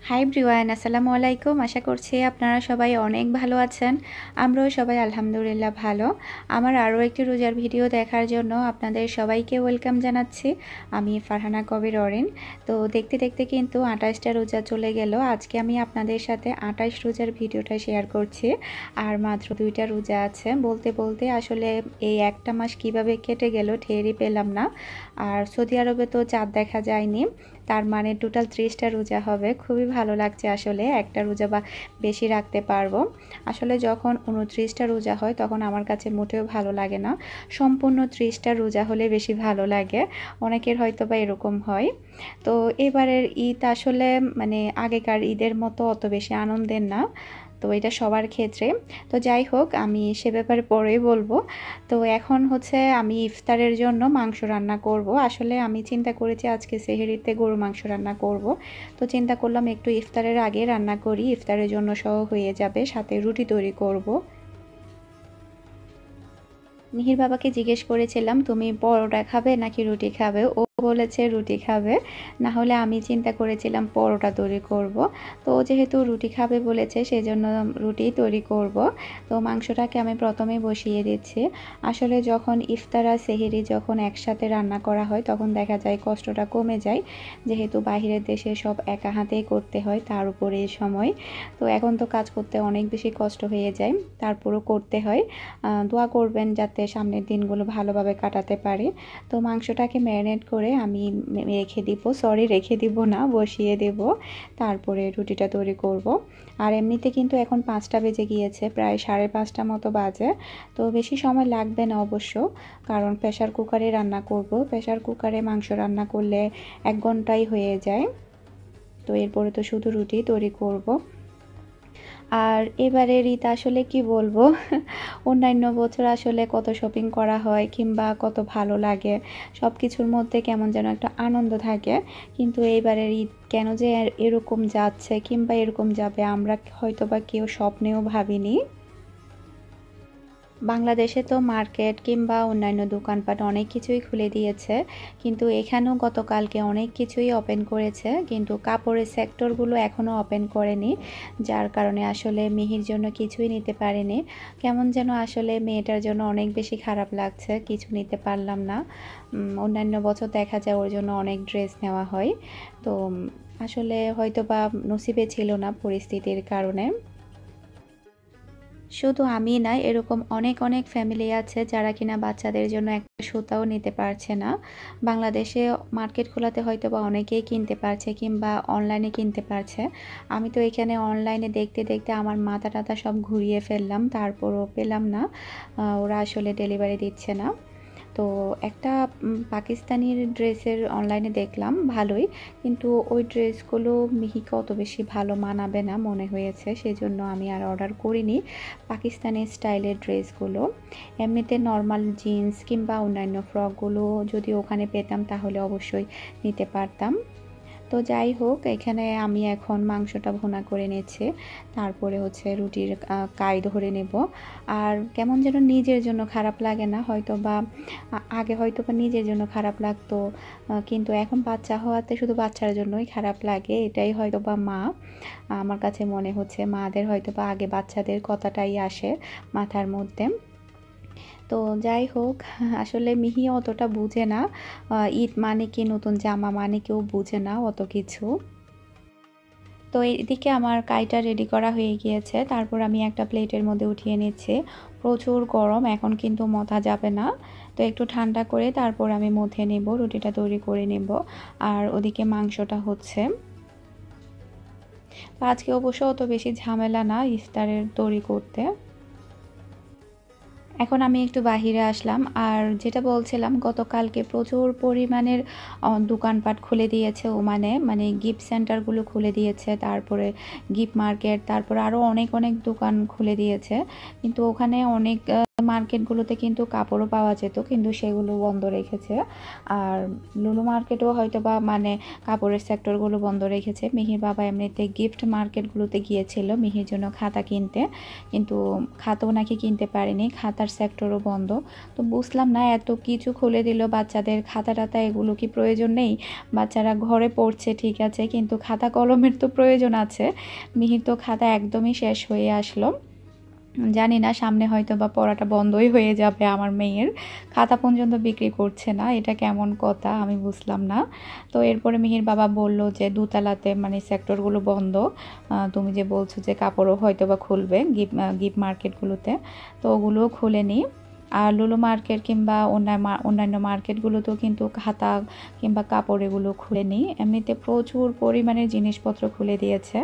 Hi everyone, আসসালামু আলাইকুম। আশা করছি আপনারা সবাই অনেক ভালো আছেন। আমরাও সবাই আলহামদুলিল্লাহ ভালো। আমার আরও একটি রোজার ভিডিও দেখার জন্য আপনাদের সবাইকে ওয়েলকাম জানাচ্ছি। আমি ফারহানা কবির অরিন। তো দেখতে দেখতে কিন্তু 28টা রোজা চলে গেল। আজকে আমি আপনাদের সাথে 28 রোজার ভিডিওটা শেয়ার করছি। আর মাত্র 2টা রোজা আছে। বলতে বলতে আসলে এই একটা মাস কিভাবে কেটে গেল টেরই পেলাম না। আর সৌদি আরবে তো চাঁদ দেখা যায়নি, তার মানে টোটাল 30টা রোজা হবে। খুবই ভালো লাগছে আসলে, একটা রোজা বা বেশি রাখতে পারবো। আসলে যখন 29টা রোজা হয় তখন আমার কাছে মোটেও ভালো লাগে না, সম্পূর্ণ 30টা রোজা হলে বেশি ভালো লাগে। অনেকের হয়তো বা এরকম হয়। তো এবারের ঈদ আসলে মানে আগেকার ঈদের মতো অত বেশি আনন্দের না, তো এটা সবার ক্ষেত্রে। তো যাই হোক, আমি সে ব্যাপারে পরেই বলবো। তো এখন হচ্ছে আমি ইফতারের জন্য মাংস রান্না করব। আসলে আমি চিন্তা করেছি আজকে সেহরিতে গরু মাংস রান্না করব। তো চিন্তা করলাম একটু ইফতারের আগে রান্না করি, ইফতারের জন্য সহ হয়ে যাবে, সাথে রুটি তৈরি করব। মিহির বাবাকে জিজ্ঞেস করেছিলাম তুমি পরোটা খাবে নাকি রুটি খাবে, ও বলেছে রুটি খাবে। না হলে আমি চিন্তা করেছিলাম পরোটা তৈরি করব। তো যেহেতু রুটি খাবে বলেছে সেজন্য রুটি তৈরি করব। তো মাংসটাকে আমি প্রথমে বসিয়ে দিচ্ছি। আসলে যখন ইফতার আর সেহরি যখন একসাথে রান্না করা হয় তখন দেখা যায় কষ্টটা কমে যায়, যেহেতু বাইরের দেশে সব একা হাতেই করতে হয়, তার উপরে এই সময়। তো এখন তো কাজ করতে অনেক বেশি কষ্ট হয়ে যায়, তারপরও করতে হয়। দোয়া করবেন যাতে সামনের দিনগুলো ভালোভাবে কাটাতে পারি। তো মাংসটাকে ম্যারিনেট করে আমি রেখে দিব না, বসিয়ে দেব। তারপরে রুটিটা তৈরি করব। আর এমনিতে কিন্তু এখন 5টা বেজে গিয়েছে, প্রায় 5:30 মতো বাজে। তো বেশি সময় লাগবে না অবশ্য, কারণ প্রেশার কুকারে রান্না করব। প্রেশার কুকারে মাংস রান্না করলে 1 ঘন্টাই হয়ে যায়। তো এরপরে তো শুধু রুটি তৈরি করব। আর এবারের ঈদ আসলে কি বলবো, অন্যান্য বছর আসলে কত শপিং করা হয় কিংবা কত ভালো লাগে, সব কিছুর মধ্যে কেমন যেন একটা আনন্দ থাকে। কিন্তু এইবারের ঈদ কেন যে এরকম যাচ্ছে কিংবা এরকম যাবে আমরা হয়তো বা কেউ স্বপ্নেও ভাবিনি। বাংলাদেশে তো মার্কেট কিংবা অন্যান্য দোকানপাট অনেক কিছুই খুলে দিয়েছে, কিন্তু এখানেও গতকালকে অনেক কিছুই ওপেন করেছে, কিন্তু কাপড়ের সেক্টরগুলো এখনও ওপেন করেনি। যার কারণে আসলে মিহির জন্য কিছুই নিতে পারিনি। কেমন যেন আসলে মেয়েটার জন্য অনেক বেশি খারাপ লাগছে, কিছু নিতে পারলাম না। অন্যান্য বছর দেখা যায় ওর জন্য অনেক ড্রেস নেওয়া হয়। তো আসলে হয়তো বা নসিবে ছিল না পরিস্থিতির কারণে। শুধু আমি না, এরকম অনেক অনেক ফ্যামিলি আছে যারা কিনা বাচ্চাদের জন্য একটা সুতাও নিতে পারছে না। বাংলাদেশে মার্কেট খোলাতে হয়তো বা অনেকেই কিনতে পারছে কিংবা অনলাইনে কিনতে পারছে। আমি তো এখানে অনলাইনে দেখতে দেখতে আমার মাথা টাথা সব ঘুরিয়ে ফেললাম, তারপরও পেলাম না। ওরা আসলে ডেলিভারি দিচ্ছে না। তো একটা পাকিস্তানির ড্রেসের অনলাইনে দেখলাম ভালোই, কিন্তু ওই ড্রেসগুলো মিহিকে অত বেশি ভালো মানাবে না মনে হয়েছে, সেজন্য আমি আর অর্ডার করিনি পাকিস্তানি স্টাইলের ড্রেসগুলো। এমনিতে নর্মাল জিন্স কিংবা অন্যান্য ফ্রকগুলো যদি ওখানে পেতাম তাহলে অবশ্যই নিতে পারতাম। তো যাই হোক, এখানে আমি এখন মাংসটা ভুনা করে নিচ্ছি, তারপরে হচ্ছে রুটির কাই ধরে নেব। আর কেমন যেন নিজের জন্য খারাপ লাগে না, হয়তো বা আগে হয়তো বা নিজের জন্য খারাপ লাগতো, কিন্তু এখন বাচ্চা হওয়াতে শুধু বাচ্চার জন্যই খারাপ লাগে। এটাই হয়তো বা আমার কাছে মনে হচ্ছে মাদের হয়তো বা আগে বাচ্চাদের কথাটাই আসে মাথার মধ্যে। তো যাই হোক, আসলে মিহি অতটা বুঝে না, ঈদ মানে কি নতুন জামা মানে কেউ বুঝে না অত কিছু। তো এদিকে আমার কাইটা রেডি করা হয়ে গিয়েছে, তারপর আমি একটা প্লেটের মধ্যে উঠিয়ে নিচ্ছি। প্রচুর গরম, এখন কিন্তু মথা যাবে না। তো একটু ঠান্ডা করে তারপর আমি মথে নেব, রুটিটা তৈরি করে নেব। আর ওদিকে মাংসটা হচ্ছে। আজকে অবশ্য অত বেশি ঝামেলা না ইফতারের তৈরি করতে। এখন আমি একটু বাহিরে আসলাম। আর যেটা বলছিলাম, গতকালকে প্রচুর পরিমাণের দোকানপাট খুলে দিয়েছে ওমানে, মানে গিফট সেন্টারগুলো খুলে দিয়েছে, তারপরে গিফট মার্কেট, তারপরে আরও অনেক অনেক দোকান খুলে দিয়েছে। কিন্তু ওখানে অনেক মার্কেটগুলোতে কিন্তু কাপড়ও পাওয়া যেত, কিন্তু সেগুলো বন্ধ রেখেছে। আর লুলু মার্কেটও হয়তো বা মানে কাপড়ের সেক্টরগুলো বন্ধ রেখেছে। মিহির বাবা এমনিতে গিফট মার্কেটগুলোতে গিয়েছিল মিহির জন্য খাতা কিনতে, কিন্তু খাতাও নাকি কিনতে পারেনি, খাতার সেক্টরও বন্ধ। তো বুঝলাম না, এত কিছু খুলে দিল বাচ্চাদের, খাতা টাতা এগুলো কি প্রয়োজন নেই? বাচ্চারা ঘরে পড়ছে ঠিক আছে, কিন্তু খাতা কলমের তো প্রয়োজন আছে। মিহির তো খাতা একদমই শেষ হয়ে আসলো। জানি না সামনে হয়তো বা পড়াটা বন্ধই হয়ে যাবে, আমার মেয়ের খাতা পর্যন্ত বিক্রি করছে না, এটা কেমন কথা আমি বুঝলাম না। তো এরপরে মিহির বাবা বলল যে দোতলাতে মানে সেক্টরগুলো বন্ধ, তুমি যে বলছো যে কাপড়ও হয়তো বা খুলবে গিফট মার্কেটগুলোতে, তো ওগুলোও খুলেনি। আর লুলু মার্কেট কিংবা অন্যান্য মার্কেটগুলোতেও কিন্তু খাতা কিংবা কাপড় এগুলো খুলেনি, এমনিতে প্রচুর পরিমাণে জিনিসপত্র খুলে দিয়েছে।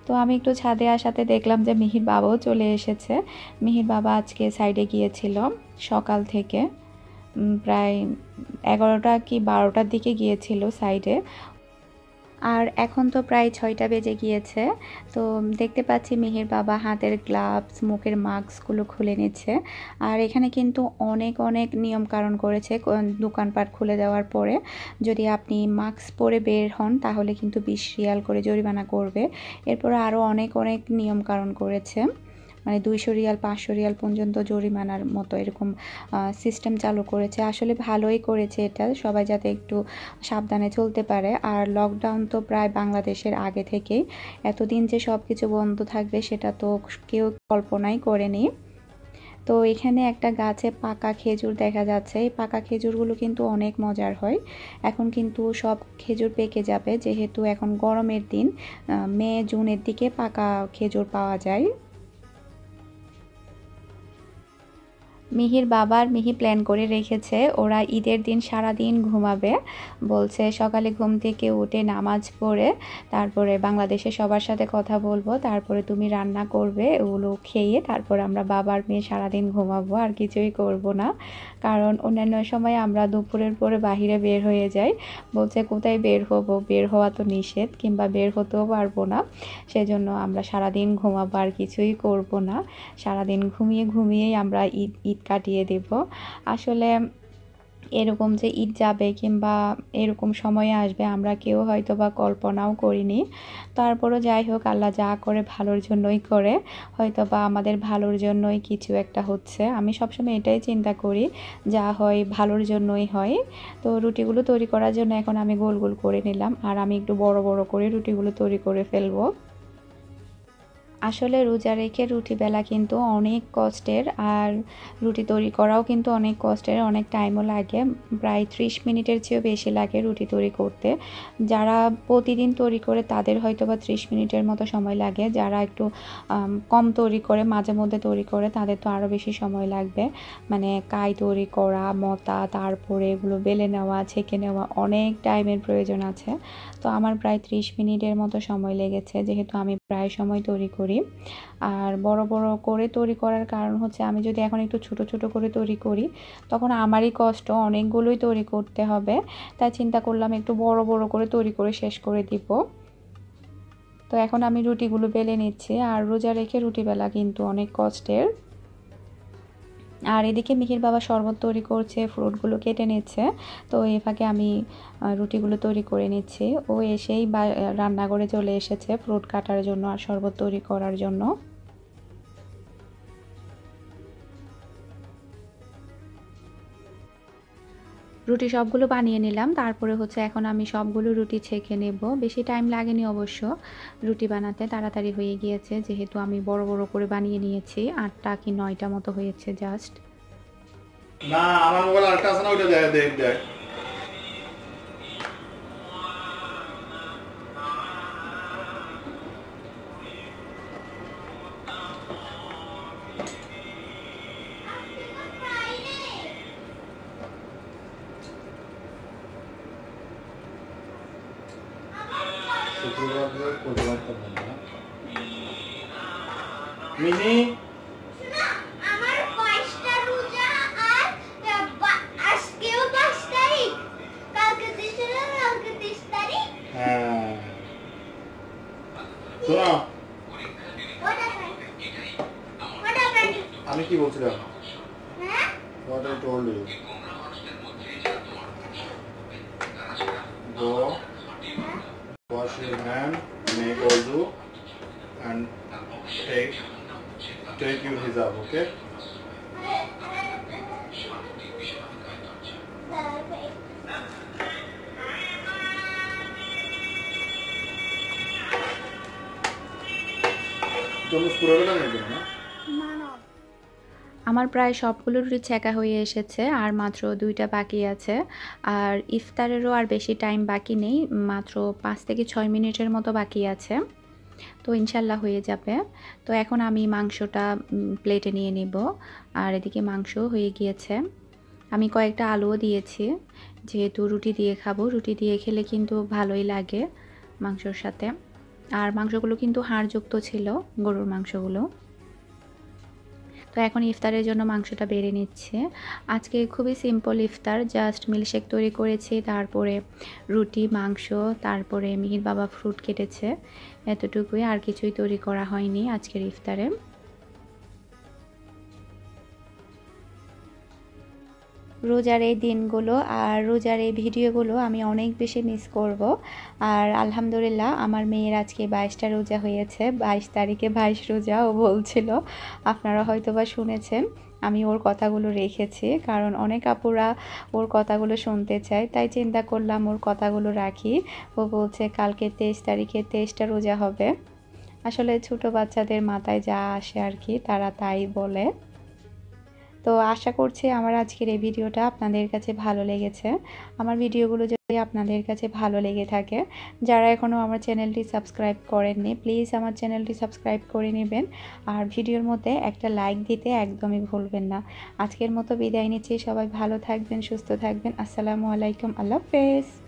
তো আমি একটু ছাদে আসাতে দেখলাম যে মিহির বাবাও চলে এসেছে। মিহির বাবা আজকে সাইডে গিয়েছিল সকাল থেকে, প্রায় 11টা কি 12টার দিকে গিয়েছিল সাইডে। আর এখন তো প্রায় 6টা বেজে গিয়েছে। তো দেখতে পাচ্ছি মিহির বাবা হাতের গ্লাভস, মুখের মাস্কগুলো খুলে নিচ্ছে। আর এখানে কিন্তু অনেক অনেক নিয়মকানুন করেছে। দোকানপাট খুলে দেওয়ার পরে যদি আপনি মাস্ক পরে বের হন তাহলে কিন্তু 20 রিয়াল করে জরিমানা করবে। এরপরে আরও অনেক অনেক নিয়মকানুন করেছে, মানে 200 রিয়াল 500 রিয়াল পর্যন্ত জরিমানার মতো এরকম সিস্টেম চালু করেছে। আসলে ভালোই করেছে এটা, সবাই যাতে একটু সাবধানে চলতে পারে। আর লকডাউন তো প্রায় বাংলাদেশের আগে থেকেই, এতদিন যে সব কিছু বন্ধ থাকবে সেটা তো কেউ কল্পনাই করেনি। তো এখানে একটা গাছে পাকা খেজুর দেখা যাচ্ছে, এই পাকা খেজুরগুলো কিন্তু অনেক মজার হয়। এখন কিন্তু সব খেজুর পেকে যাবে, যেহেতু এখন গরমের দিন, মে জুনের দিকে পাকা খেজুর পাওয়া যায়। মিহির বাবার মিহি প্ল্যান করে রেখেছে ওরা ঈদের দিন সারা দিন ঘুমাবে। বলছে সকালে ঘুম থেকে উঠে নামাজ পড়ে তারপরে বাংলাদেশে সবার সাথে কথা বলবো, তারপরে তুমি রান্না করবে, ওগুলো খেয়ে তারপর আমরা বাবার মেয়ে সারাদিন ঘুমাবো, আর কিছুই করব না। কারণ অন্যান্য সময় আমরা দুপুরের পরে বাহিরে বের হয়ে যাই। বলছে কোথায় বের হবো, বের হওয়া তো নিষেধ, কিংবা বের হতেও পারবো না, সেজন্য আমরা সারাদিন ঘুমাবো, আর কিছুই করব না। সারাদিন ঘুমিয়ে ঘুমিয়েই আমরা ঈদ কাটিয়ে দেব। আসলে এরকম যে ঈদ যাবে কিংবা এরকম সময়ে আসবে আমরা কেউ হয়তো বা কল্পনাও করিনি। তারপরও যাই হোক, আল্লাহ যা করে ভালোর জন্যই করে, হয়তো বা আমাদের ভালোর জন্যই কিছু একটা হচ্ছে। আমি সবসময় এটাই চিন্তা করি, যা হয় ভালোর জন্যই হয়। তো রুটিগুলো তৈরি করার জন্য এখন আমি গোল গোল করে নিলাম, আর আমি একটু বড় বড় করে রুটিগুলো তৈরি করে ফেলবো। আসলে রোজা রেখে রুটি বেলা কিন্তু অনেক কষ্টের, আর রুটি তৈরি করাও কিন্তু অনেক কষ্টের, অনেক টাইমও লাগে, প্রায় 30 মিনিটের চেয়েও বেশি লাগে রুটি তৈরি করতে। যারা প্রতিদিন তৈরি করে তাদের হয়তো বা 30 মিনিটের মতো সময় লাগে, যারা একটু কম তৈরি করে মাঝে মধ্যে তৈরি করে তাদের তো আরও বেশি সময় লাগবে। মানে কাই তৈরি করা, মতা, তারপরে এগুলো বেলে নেওয়া, ছেঁকে নেওয়া, অনেক টাইমের প্রয়োজন আছে। তো আমার প্রায় 30 মিনিটের মতো সময় লেগেছে, যেহেতু আমি প্রায় সময় তৈরি করি। আর বড় বড় করে তৈরি করার কারণ হচ্ছে আমি যদি এখন একটু ছোট ছোট করে তৈরি করি তখন আমারই কষ্ট, অনেকগুলোই তৈরি করতে হবে। তাই চিন্তা করলাম একটু বড় বড় করে তৈরি করে শেষ করে দিব। তো এখন আমি রুটিগুলো বেলে নিচ্ছি, আর রোজা রেখে রুটি বেলা কিন্তু অনেক কষ্টের। আর এদিকে মিহির বাবা শরবত তৈরি করছে, ফ্রুটগুলো কেটে নিচ্ছে। তো এই ফাঁকে আমি রুটিগুলো তৈরি করে নিচ্ছি। ও এসেই রান্নাঘরে চলে এসেছে ফ্রুট কাটার জন্য আর শরবত তৈরি করার জন্য। রুটি সবগুলো বানিয়ে নিলাম, তারপরে হচ্ছে এখন আমি সবগুলো রুটি ছেঁকে নেব। বেশি টাইম লাগেনি অবশ্য রুটি বানাতে, তাড়াতাড়ি হয়ে গিয়েছে, যেহেতু আমি বড় বড় করে বানিয়ে নিয়েছি। 8টা কি 9টা মতো হয়েছে জাস্ট। না আমার মোবাইল আরেকটা আছে না, ওইটা দেখ দেখ দেখ। শুক্রবার পরিবার তো না মিনি আমার 5টা রোজা, আর আজকেও 5 তারিখ, কালকে 30 তারিখ। হ্যাঁ শোনো, আমি কি বলছিলাম, What I told you. Go, wash your hand, make wudu, and take your hijab, okay? চমচ পুরোবে না নাকি না? আমার প্রায় সবগুলো রুটি ছেঁকা হয়ে এসেছে, আর মাত্র 2টা বাকি আছে। আর ইফতারেরও আর বেশি টাইম বাকি নেই, মাত্র 5 থেকে 6 মিনিটের মতো বাকি আছে। তো ইনশাল্লাহ হয়ে যাবে। তো এখন আমি মাংসটা প্লেটে নিয়ে নিব। আর এদিকে মাংস হয়ে গিয়েছে। আমি কয়েকটা আলুও দিয়েছি, যেহেতু রুটি দিয়ে খাবো। রুটি দিয়ে খেলে কিন্তু ভালোই লাগে মাংসর সাথে। আর মাংসগুলো কিন্তু হাড়যুক্ত ছিল, গরুর মাংসগুলো। তো এখন ইফতারের জন্য মাংসটা বেড়ে নিচ্ছে। আজকে খুবই সিম্পল ইফতার, জাস্ট মিল্কশেক তৈরি করেছি, তারপরে রুটি, মাংস, তারপরে মিহির বাবা ফ্রুট কেটেছে, এতটুকুই। আর কিছুই তৈরি করা হয়নি আজকের ইফতারে। রোজার এই দিনগুলো আর রোজার এই ভিডিওগুলো আমি অনেক বেশি মিস করব। আর আলহামদুলিল্লাহ আমার মেয়ের আজকে 22টা রোজা হয়েছে, 22 তারিখে 22 রোজা ও বলছিল। আপনারা হয়তো বা শুনেছেন, আমি ওর কথাগুলো রেখেছি, কারণ অনেক আপুরা ওর কথাগুলো শুনতে চায়, তাই চিন্তা করলাম ওর কথাগুলো রাখি। ও বলছে কালকে 23 তারিখে 23টা রোজা হবে। আসলে ছোট বাচ্চাদের মাথায় যা আসে আর কি, তারা তাই বলে। তো আশা করছি আমার আজকের এই ভিডিওটা আপনাদের কাছে ভালো লেগেছে। আমার ভিডিওগুলো যদি আপনাদের কাছে ভালো লেগে থাকে, যারা এখনও আমার চ্যানেলটি সাবস্ক্রাইব করেননি, প্লিজ আমার চ্যানেলটি সাবস্ক্রাইব করে নেবেন। আর ভিডিওর মধ্যে একটা লাইক দিতে একদমই ভুলবেন না। আজকের মতো বিদায় নিচ্ছি। সবাই ভালো থাকবেন, সুস্থ থাকবেন। আসসালামু আলাইকুম, আল্লাহ হাফেজ।